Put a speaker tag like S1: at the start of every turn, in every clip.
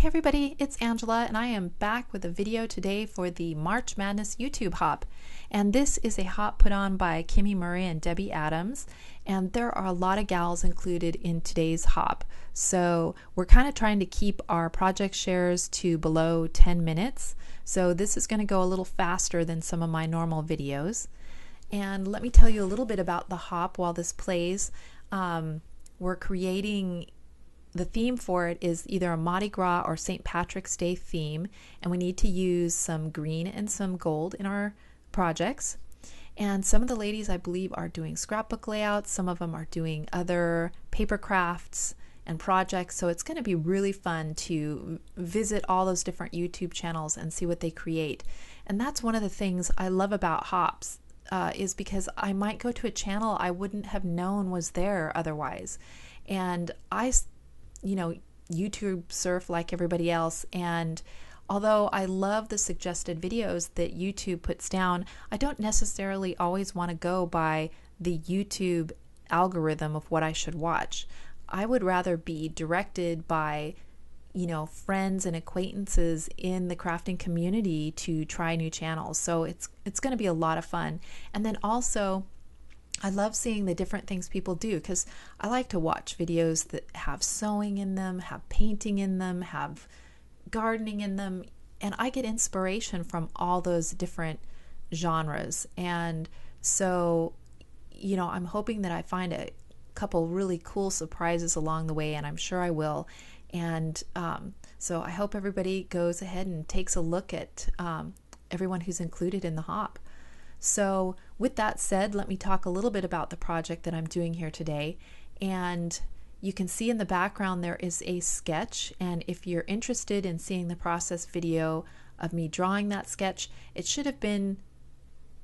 S1: Hey everybody, it's Angela and I am back with a video today for the March Madness YouTube hop. And this is a hop put on by Kimmy Murray and Debbie Adams. And there are a lot of gals included in today's hop. So we're kind of trying to keep our project shares to below 10 minutes. So this is going to go a little faster than some of my normal videos. And let me tell you a little bit about the hop while this plays. We're creating the theme for it is either a Mardi Gras or St. Patrick's Day theme, and we need to use some green and some gold in our projects. And some of the ladies, I believe, are doing scrapbook layouts. Some of them are doing other paper crafts and projects. So it's going to be really fun to visit all those different YouTube channels and see what they create. And that's one of the things I love about hops, is because I might go to a channel I wouldn't have known was there otherwise. And I YouTube surf like everybody else, and although I love the suggested videos that YouTube puts down, I don't necessarily always want to go by the YouTube algorithm of what I should watch. I would rather be directed by friends and acquaintances in the crafting community to try new channels. So it's going to be a lot of fun. And then also I love seeing the different things people do, because I like to watch videos that have sewing in them, have painting in them, have gardening in them, and I get inspiration from all those different genres. And so, I'm hoping that I find a couple really cool surprises along the way, and I'm sure I will. And so I hope everybody goes ahead and takes a look at everyone who's included in the hop. So with that said, let me talk a little bit about the project that I'm doing here today. And you can see in the background there is a sketch, and if you're interested in seeing the process video of me drawing that sketch, it should have been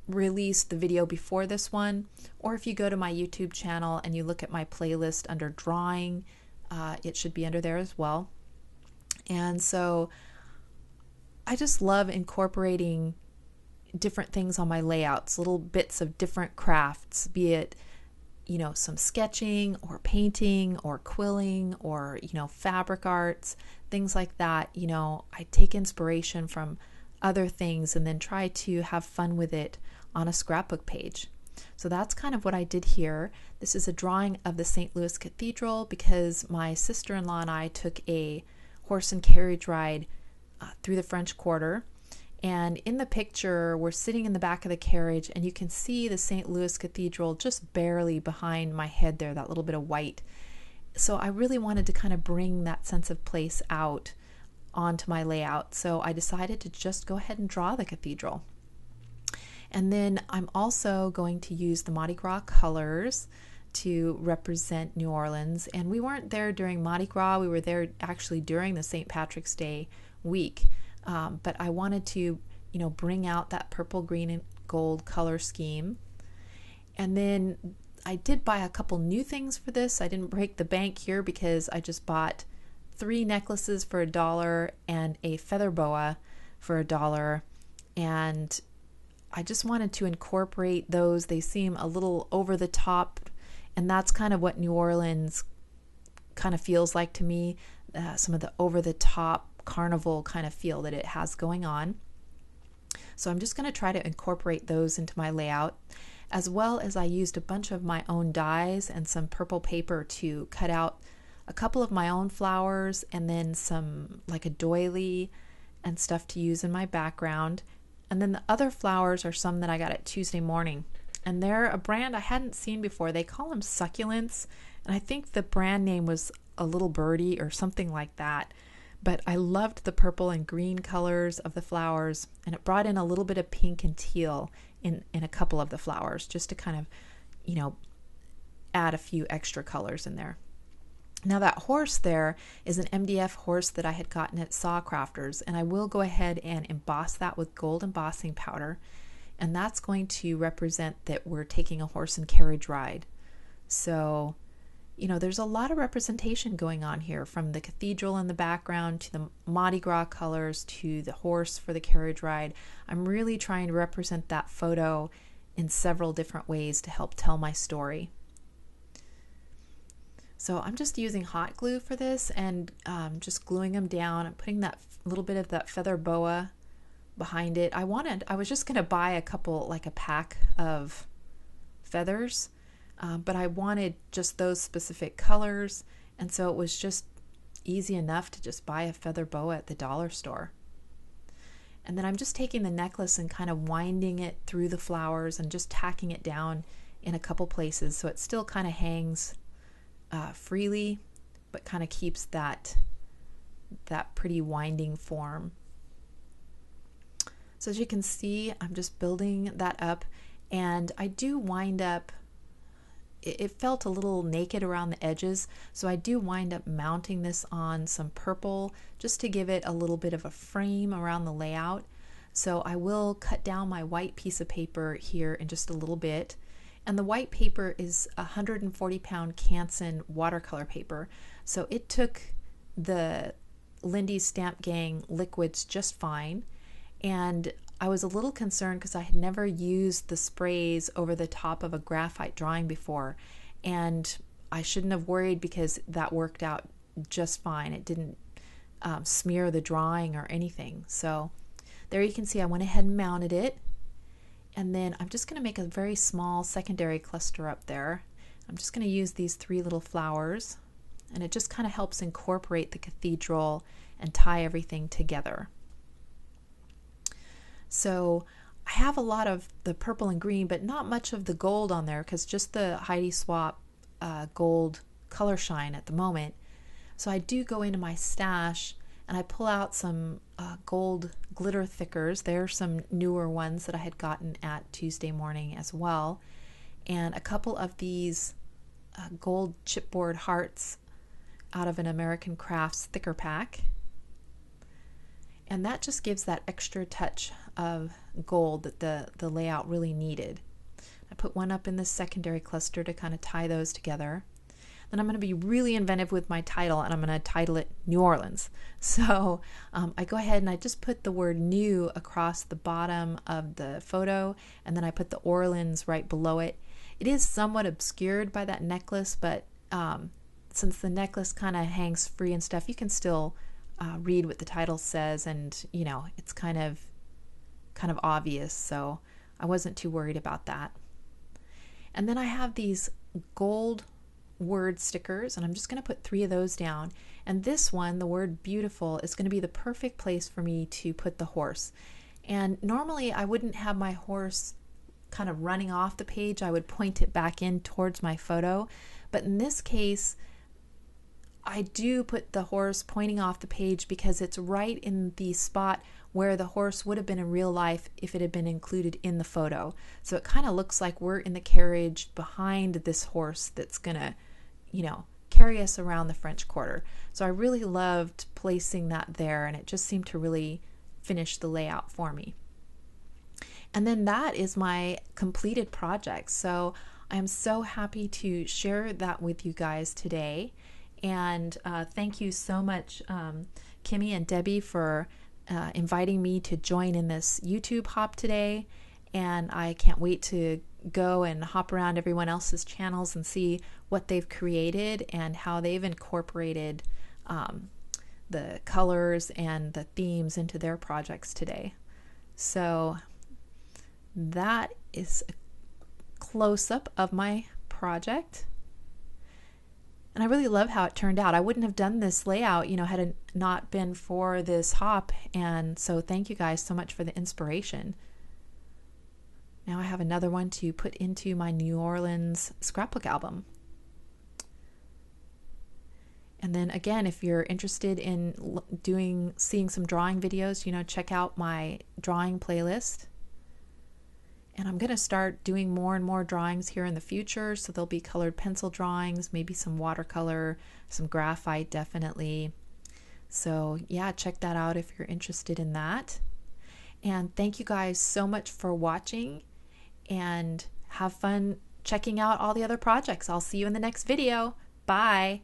S1: released the video before this one, or if you go to my YouTube channel and you look at my playlist under drawing, it should be under there as well. And so I just love incorporating different things on my layouts, little bits of different crafts, be it some sketching or painting or quilling or fabric arts, things like that. I take inspiration from other things and then try to have fun with it on a scrapbook page. So that's kind of what I did here. This is a drawing of the St. Louis Cathedral because my sister-in-law and I took a horse and carriage ride through the French Quarter. And in the picture, we're sitting in the back of the carriage, and you can see the St. Louis Cathedral just barely behind my head there, that little bit of white. So I really wanted to kind of bring that sense of place out onto my layout. So I decided to just go ahead and draw the cathedral. And then I'm also going to use the Mardi Gras colors to represent New Orleans. And we weren't there during Mardi Gras, we were there actually during the St. Patrick's Day week. But I wanted to, bring out that purple, green, and gold color scheme. And then I did buy a couple new things for this. I didn't break the bank here because I just bought 3 necklaces for $1 and a feather boa for $1. And I just wanted to incorporate those. They seem a little over the top, and that's kind of what New Orleans kind of feels like to me. Some of the over the top carnival kind of feel that it has going on. So I'm just going to try to incorporate those into my layout, as well as I used a bunch of my own dies and some purple paper to cut out a couple of my own flowers, and then some like a doily and stuff to use in my background. And then the other flowers are some that I got at Tuesday Morning, and they're a brand I hadn't seen before. They call them succulents, and I think the brand name was a Little Birdie or something like that. But I loved the purple and green colors of the flowers, and it brought in a little bit of pink and teal in a couple of the flowers, just to kind of, add a few extra colors in there. Now that horse there is an MDF horse that I had gotten at Saw Crafters, and I will go ahead and emboss that with gold embossing powder, and that's going to represent that we're taking a horse and carriage ride. So there's a lot of representation going on here, from the cathedral in the background to the Mardi Gras colors to the horse for the carriage ride. I'm really trying to represent that photo in several different ways to help tell my story. So I'm just using hot glue for this and just gluing them down and putting that little bit of that feather boa behind it. I was just going to buy a couple, like a pack of feathers, but I wanted just those specific colors, and so it was just easy enough to just buy a feather boa at the dollar store. And then I'm just taking the necklace and kind of winding it through the flowers and just tacking it down in a couple places so it still kind of hangs freely, but kind of keeps that pretty winding form. So as you can see, I'm just building that up, and I do wind up, it felt a little naked around the edges, so I do wind up mounting this on some purple just to give it a little bit of a frame around the layout. So I will cut down my white piece of paper here in just a little bit. And the white paper is 140-pound Canson watercolor paper. So it took the Lindy's Stamp Gang liquids just fine. And I was a little concerned because I had never used the sprays over the top of a graphite drawing before. And I shouldn't have worried because that worked out just fine. It didn't smear the drawing or anything. So there you can see I went ahead and mounted it. And then I'm just going to make a very small secondary cluster up there. I'm just going to use these 3 little flowers, and it just kind of helps incorporate the cathedral and tie everything together. So I have a lot of the purple and green, but not much of the gold on there because just the Heidi Swap gold color shine at the moment. So I do go into my stash and I pull out some gold glitter thickers. There are some newer ones that I had gotten at Tuesday morning as well, and a couple of these gold chipboard hearts out of an American Crafts thicker pack. And that just gives that extra touch of gold that the layout really needed. I put one up in this secondary cluster to kind of tie those together. Then I'm going to be really inventive with my title, and I'm going to title it New Orleans. So I go ahead and I just put the word new across the bottom of the photo, and then I put the Orleans right below it. It is somewhat obscured by that necklace, but since the necklace kind of hangs free and stuff, you can still read what the title says, and you know, it's kind of obvious, so I wasn't too worried about that. And then I have these gold word stickers, and I'm just going to put 3 of those down, and this one, the word beautiful, is going to be the perfect place for me to put the horse. And normally I wouldn't have my horse kind of running off the page. I would point it back in towards my photo, but in this case I do put the horse pointing off the page because it's right in the spot where the horse would have been in real life if it had been included in the photo. So it kind of looks like we're in the carriage behind this horse that's gonna, you know, carry us around the French Quarter. So I really loved placing that there, and it just seemed to really finish the layout for me. And then that is my completed project. So I am so happy to share that with you guys today. And thank you so much, Kimmy and Debbie, for inviting me to join in this YouTube hop today. And I can't wait to go and hop around everyone else's channels and see what they've created and how they've incorporated the colors and the themes into their projects today. So that is a close-up of my project. And I really love how it turned out. I wouldn't have done this layout, you know, had it not been for this hop. And so thank you guys so much for the inspiration. Now I have another one to put into my New Orleans scrapbook album. And then again, if you're interested in seeing some drawing videos, you know, check out my drawing playlist. And I'm going to start doing more and more drawings here in the future. So there'll be colored pencil drawings, maybe some watercolor, some graphite, definitely. So yeah, check that out if you're interested in that. And thank you guys so much for watching, and have fun checking out all the other projects. I'll see you in the next video. Bye.